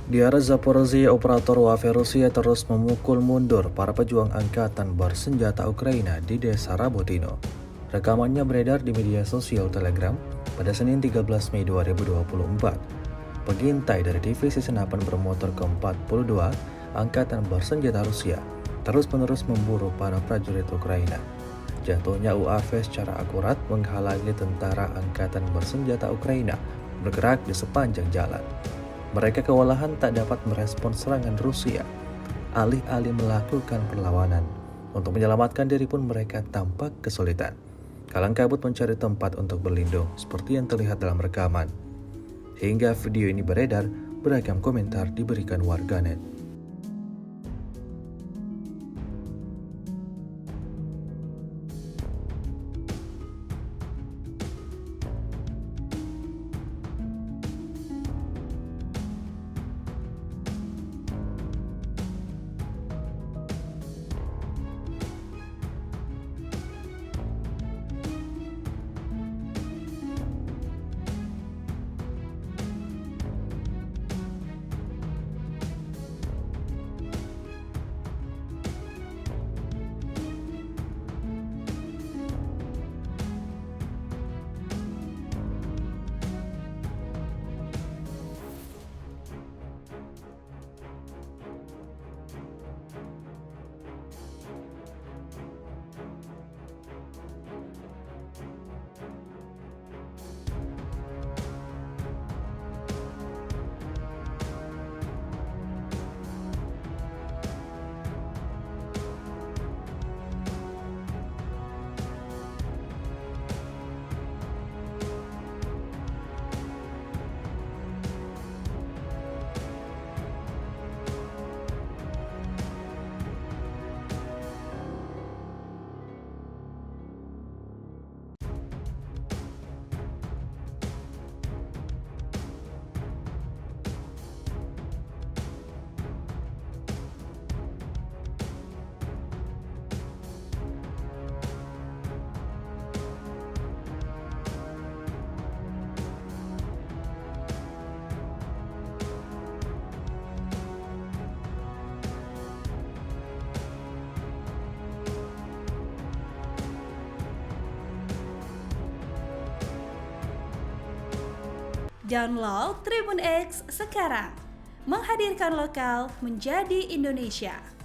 Di area Zaporizhia, operator Waffe Rusia terus memukul mundur para pejuang angkatan bersenjata Ukraina di desa Rabotino. Rekamannya beredar di media sosial Telegram pada Senin 13 Mei 2024. Pengintai dari Divisi Senapan Bermotor ke-42 Angkatan Bersenjata Rusia terus-menerus memburu para prajurit Ukraina. Jatuhnya UAV secara akurat menghalangi tentara Angkatan Bersenjata Ukraina bergerak di sepanjang jalan. Mereka kewalahan tak dapat merespon serangan Rusia. Alih-alih melakukan perlawanan, untuk menyelamatkan diri pun mereka tampak kesulitan. Kalang kabut mencari tempat untuk berlindung, seperti yang terlihat dalam rekaman. Hingga video ini beredar, beragam komentar diberikan warganet. Download Tribun X sekarang, menghadirkan lokal menjadi Indonesia.